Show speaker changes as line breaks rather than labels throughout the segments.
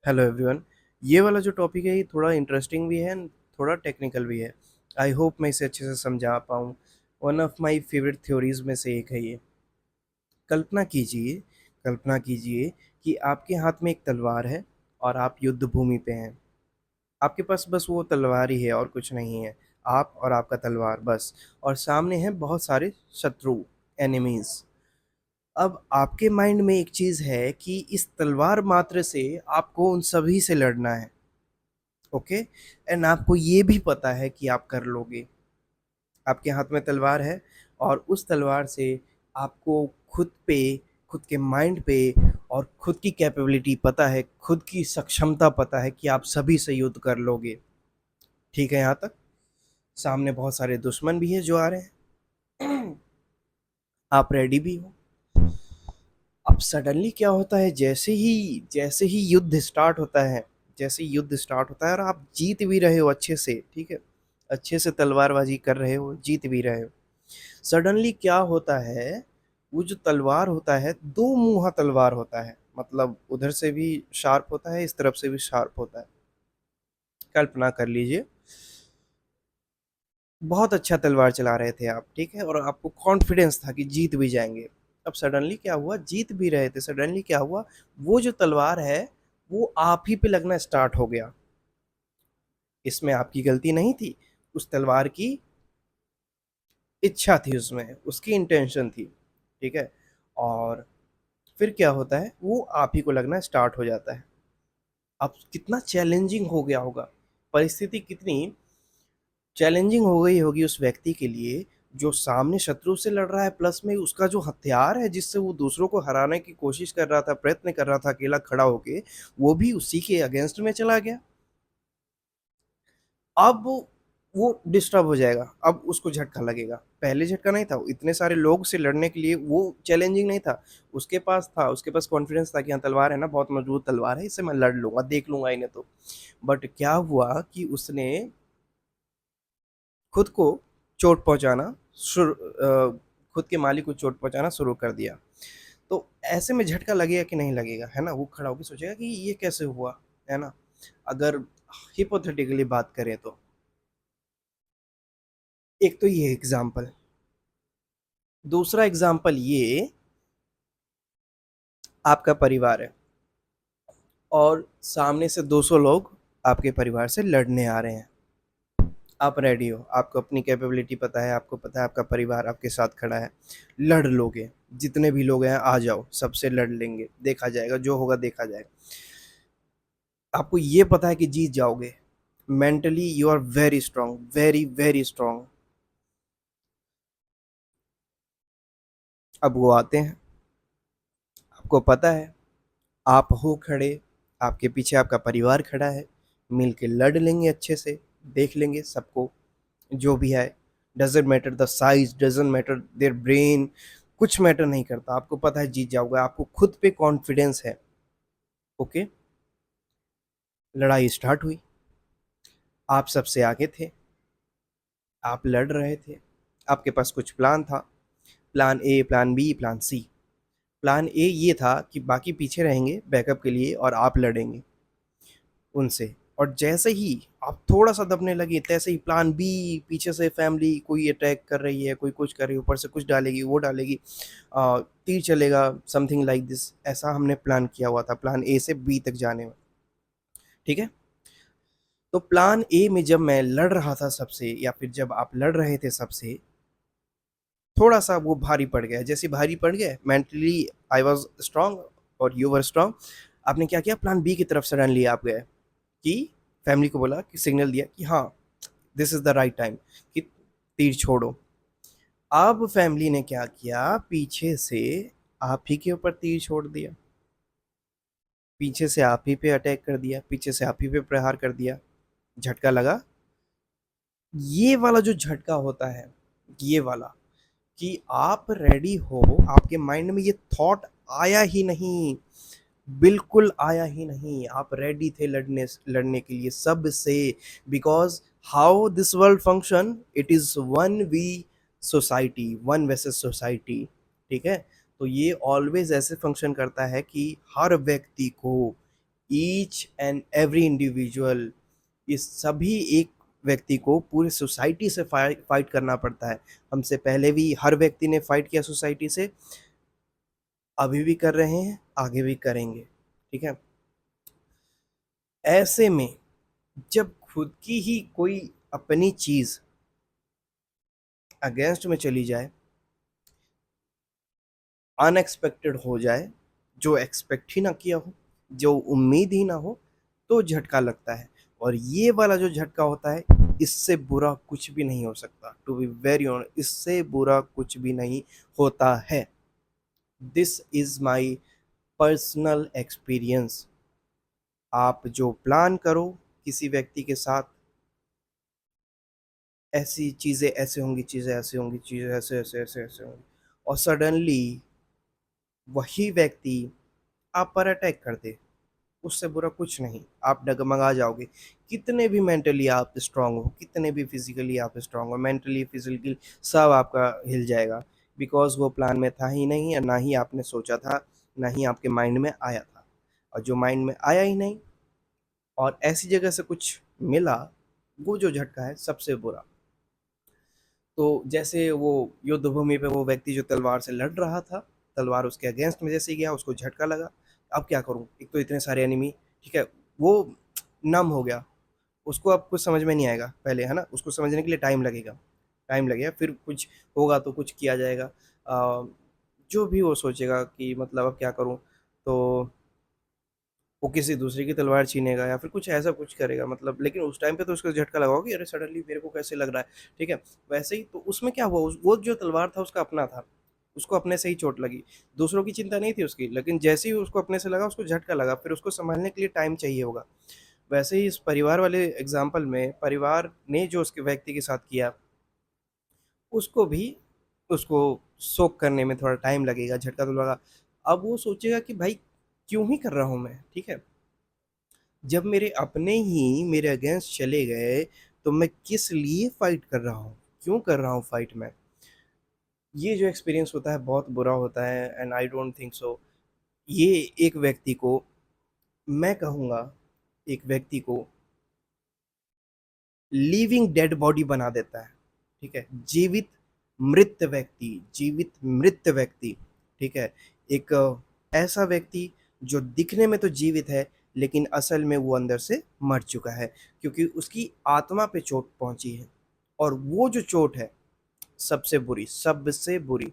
Hello everyone. ये वाला जो टॉपिक है ये थोड़ा इंटरेस्टिंग भी है, थोड़ा टेक्निकल भी है। आई होप मैं इसे अच्छे से समझा पाऊँ। One of my favourite theories में से एक है ये। कल्पना कीजिए, कल्पना कीजिए कि आपके हाथ में एक तलवार है और आप युद्ध भूमि पे हैं। आपके पास बस वो तलवार ही है और कुछ नहीं है। आप और आपका तलवार बस। और सामने हैं बहुत सारे शत्रु, एनिमीज। अब आपके माइंड में एक चीज है कि इस तलवार मात्र से आपको उन सभी से लड़ना है। ओके। एंड आपको ये भी पता है कि आप कर लोगे। आपके हाथ में तलवार है और उस तलवार से आपको खुद पे, खुद के माइंड पे और खुद की कैपेबिलिटी पता है, खुद की सक्षमता पता है कि आप सभी से युद्ध कर लोगे। ठीक है यहाँ तक? सामने बहुत सारे दुश्मन भी हैं जो आ रहे हैं। आप रेडी भी हो। अब सडनली क्या होता है, जैसे ही युद्ध स्टार्ट होता है, जैसे ही युद्ध स्टार्ट होता है और आप जीत भी रहे हो अच्छे से, ठीक है, अच्छे से तलवारबाजी कर रहे हो, जीत भी रहे हो। सडनली क्या होता है, वो जो तलवार होता है दो मुहा तलवार होता है, मतलब उधर से भी शार्प होता है, इस तरफ से भी शार्प होता है। कल्पना कर लीजिए, बहुत अच्छा तलवार चला रहे थे आप, ठीक है, और आपको कॉन्फिडेंस था कि जीत भी जाएंगे। अब सडनली क्या हुआ, जीत भी रहे थे, सडनली क्या हुआ, वो जो तलवार है वो आप ही पे लगना स्टार्ट हो गया। इसमें आपकी गलती नहीं थी, उस तलवार की इच्छा थी, उसमें उसकी इंटेंशन थी, ठीक है। और फिर क्या होता है, वो आप ही को लगना स्टार्ट हो जाता है। अब कितना चैलेंजिंग हो गया होगा, परिस्थिति कितनी चैलेंजिंग हो गई होगी उस व्यक्ति के लिए जो सामने शत्रु से लड़ रहा है, प्लस में उसका जो हथियार है जिससे वो दूसरों को हराने की कोशिश कर रहा था, प्रयत्न कर रहा था अकेला खड़ा होके, वो भी उसी के अगेंस्ट में चला गया। अब वो डिस्टर्ब हो जाएगा, अब उसको झटका लगेगा। पहले झटका नहीं था, इतने सारे लोग से लड़ने के लिए वो चैलेंजिंग नहीं था। उसके पास था, उसके पास कॉन्फिडेंस था कि हाँ तलवार है ना, बहुत मजबूत तलवार है, इससे मैं लड़ लूंगा, देख लूंगा इन्हें तो। बट क्या हुआ कि उसने खुद को चोट पहुंचाना शुरू खुद के मालिक को चोट पहुंचाना शुरू कर दिया। तो ऐसे में झटका लगेगा कि नहीं लगेगा, है ना? वो खड़ा होकर सोचेगा कि ये कैसे हुआ, है ना? अगर हिपोथेटिकली बात करें तो एक तो ये एग्जाम्पल, दूसरा एग्जाम्पल ये, आपका परिवार है और सामने से 200 लोग आपके परिवार से लड़ने आ रहे हैं। आप रेडी हो, आपको अपनी कैपेबिलिटी पता है, आपको पता है आपका परिवार आपके साथ खड़ा है, लड़ लोगे। जितने भी लोग हैं आ जाओ, सबसे लड़ लेंगे, देखा जाएगा, जो होगा देखा जाएगा। आपको ये पता है कि जीत जाओगे। Mentally you are very strong, very very strong. अब वो आते हैं, आपको पता है, आप हो खड़े, आपके पीछे आपका परिवार खड़ा है, मिल के लड़ लेंगे अच्छे से, देख लेंगे सबको, जो भी है। Doesn't matter the size, doesn't matter their brain, कुछ मैटर नहीं करता, आपको पता है जीत जाओगे, आपको खुद पे कॉन्फिडेंस है। ओके। लड़ाई स्टार्ट हुई, आप सबसे आगे थे, आप लड़ रहे थे, आपके पास कुछ प्लान था, plan A, plan B, plan C. Plan A ये था कि बाकी पीछे रहेंगे बैकअप के लिए और आप लड़ेंगे उनसे। और जैसे ही आप थोड़ा सा दबने लगे, तैसे ही प्लान बी, पीछे से फैमिली कोई अटैक कर रही है, कोई कुछ कर रही है, ऊपर से कुछ डालेगी, वो डालेगी, तीर चलेगा, समथिंग लाइक दिस। ऐसा हमने प्लान किया हुआ था प्लान ए से बी तक जाने में, ठीक है। तो प्लान ए में जब मैं लड़ रहा था सबसे, या फिर जब आप लड़ रहे थे सबसे, थोड़ा सा वो भारी पड़ गया। जैसे भारी पड़ गया, मेंटली आई वॉज स्ट्रांग और यू वर स्ट्रांग। आपने क्या किया, प्लान बी की तरफ सडनली आप गए, कि फैमिली को बोला, कि सिग्नल दिया कि हाँ this is the right time, कि तीर छोड़ो। अब फैमिली ने क्या किया, पीछे से आप ही के ऊपर तीर छोड़ दिया, पीछे से आप ही पे अटैक कर दिया, पीछे से आप ही पे प्रहार कर दिया। झटका लगा, ये वाला जो झटका होता है, ये वाला, कि आप रेडी हो, आपके माइंड में ये थॉट आया ही नहीं, बिल्कुल आया ही नहीं, आप रेडी थे लड़ने लड़ने के लिए सबसे। Because how this world function, it is one v society, one versus society, ठीक है। तो ये ऑलवेज ऐसे फंक्शन करता है कि हर व्यक्ति को ईच एंड एवरी इंडिविजुअल, इस सभी एक व्यक्ति को पूरी सोसाइटी से फाइट करना पड़ता है। हमसे पहले भी हर व्यक्ति ने फाइट किया सोसाइटी से, अभी भी कर रहे हैं, आगे भी करेंगे, ठीक है। ऐसे में जब खुद की ही कोई अपनी चीज अगेंस्ट में चली जाए, अनएक्सपेक्टेड हो जाए, जो एक्सपेक्ट ही ना किया हो, जो उम्मीद ही ना हो, तो झटका लगता है। और ये वाला जो झटका होता है, इससे बुरा कुछ भी नहीं हो सकता। टू बी वेरी ऑनेस्ट, इससे बुरा कुछ भी नहीं होता है। This is my personal experience. आप जो प्लान करो किसी व्यक्ति के साथ, ऐसी चीज़ें ऐसे होंगी, चीज़ें ऐसे होंगी, चीज़ें ऐसे ऐसे ऐसे ऐसे होंगी, और सडनली वही व्यक्ति आप पर अटैक कर दे, उससे बुरा कुछ नहीं। आप डगमगा जाओगे। कितने भी मेंटली आप स्ट्रांग हो, कितने भी फिजिकली आप स्ट्रांग हो, मेंटली फिजिकली सब आपका हिल जाएगा, बिकॉज वो प्लान में था ही नहीं, और ना ही आपने सोचा था, ना ही आपके माइंड में आया था। और जो माइंड में आया ही नहीं और ऐसी जगह से कुछ मिला, वो जो झटका है सबसे बुरा। तो जैसे वो युद्ध भूमि पे वो व्यक्ति जो तलवार से लड़ रहा था, तलवार उसके अगेंस्ट में जैसे ही गया, उसको झटका लगा। अब क्या करूं, एक तो इतने सारे एनिमी, ठीक है। वो नम हो गया, उसको अब कुछ समझ में नहीं आएगा पहले, है ना। उसको समझने के लिए टाइम लगेगा, टाइम लगेगा, फिर कुछ होगा तो कुछ किया जाएगा। जो भी वो सोचेगा कि मतलब अब क्या करूं, तो वो किसी दूसरे की तलवार छीनेगा या फिर कुछ ऐसा कुछ करेगा, मतलब। लेकिन उस टाइम पे तो उसको झटका लगा होगा कि अरे सडनली मेरे को कैसे लग रहा है, ठीक है। वैसे ही तो उसमें क्या हुआ, वो जो तलवार था उसका अपना था, उसको अपने से ही चोट लगी, दूसरों की चिंता नहीं थी उसकी। लेकिन जैसे ही उसको अपने से लगा, उसको झटका लगा, फिर उसको संभालने के लिए टाइम चाहिए होगा। वैसे ही इस परिवार वाले एग्जाम्पल में, परिवार ने जो उसके व्यक्ति के साथ किया, उसको भी, उसको सोक करने में थोड़ा टाइम लगेगा, झटका तो लगा। अब वो सोचेगा कि भाई क्यों ही कर रहा हूँ मैं, ठीक है। जब मेरे अपने ही मेरे अगेंस्ट चले गए, तो मैं किस लिए फाइट कर रहा हूँ, क्यों कर रहा हूँ फाइट में। ये जो एक्सपीरियंस होता है बहुत बुरा होता है, and I don't think so. ये एक व्यक्ति को, मैं कहूँगा, एक व्यक्ति को लिविंग डेड बॉडी बना देता है, ठीक है। जीवित मृत व्यक्ति, जीवित मृत व्यक्ति, ठीक है। एक ऐसा व्यक्ति जो दिखने में तो जीवित है, लेकिन असल में वो अंदर से मर चुका है, क्योंकि उसकी आत्मा पे चोट पहुंची है। और वो जो चोट है सबसे बुरी, सबसे बुरी,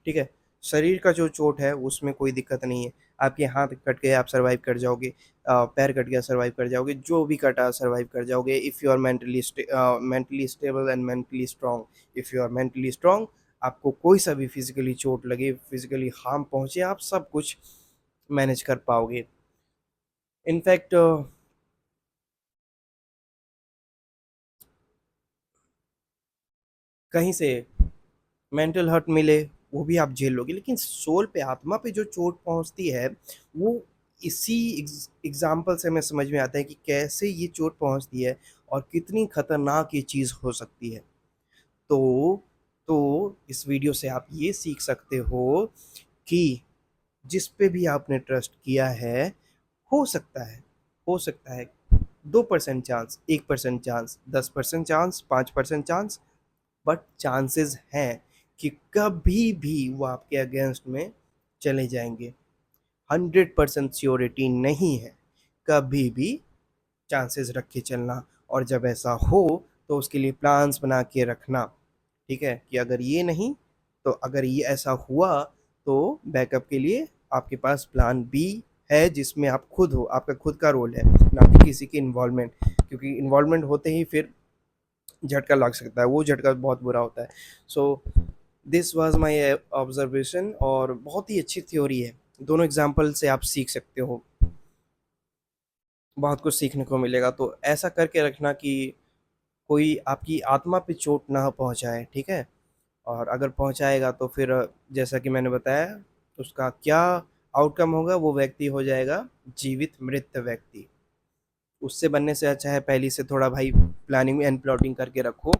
ठीक है। शरीर का जो चोट है उसमें कोई दिक्कत नहीं है, आपके हाथ कट गए आप सर्वाइव कर जाओगे, पैर कट गया सर्वाइव कर जाओगे, जो भी कटा सर्वाइव कर जाओगे, if you are mentally stable and mentally strong. If you are mentally strong, आपको कोई सा भी फिजिकली चोट लगे, फिजिकली हार्म पहुंचे, आप सब कुछ मैनेज कर पाओगे। इनफैक्ट कहीं से मेंटल हर्ट मिले, वो भी आप झेल लोगे, लेकिन सोल पे, आत्मा पे जो चोट पहुंचती है, वो इसी एग्जाम्पल से हमें समझ में आता है कि कैसे ये चोट पहुंचती है और कितनी खतरनाक ये चीज़ हो सकती है। तो इस वीडियो से आप ये सीख सकते हो कि जिस पे भी आपने ट्रस्ट किया है, हो सकता है, हो सकता है 2% chance, 1% chance, 10% chance, 5% chance, but chances हैं कि कभी भी वो आपके अगेंस्ट में चले जाएंगे। 100% श्योरिटी नहीं है, कभी भी चांसेस रख के चलना। और जब ऐसा हो तो उसके लिए प्लान्स बना के रखना, ठीक है। कि अगर ये नहीं, तो अगर ये ऐसा हुआ, तो बैकअप के लिए आपके पास प्लान बी है, जिसमें आप खुद हो, आपका खुद का रोल है, ना कि किसी की इन्वॉल्वमेंट। क्योंकि इन्वॉल्वमेंट होते ही फिर झटका लग सकता है, वो झटका बहुत बुरा होता है। So this was my observation, और बहुत ही अच्छी थ्योरी है। दोनों एग्जाम्पल से आप सीख सकते हो, बहुत कुछ सीखने को मिलेगा। तो ऐसा करके रखना कि कोई आपकी आत्मा पे चोट ना पहुंचाए, ठीक है। और अगर पहुंचाएगा तो फिर जैसा कि मैंने बताया, उसका क्या आउटकम होगा, वो व्यक्ति हो जाएगा जीवित मृत व्यक्ति। उससे बनने से अच्छा है पहले से थोड़ा भाई प्लानिंग एंड प्लॉटिंग करके रखो,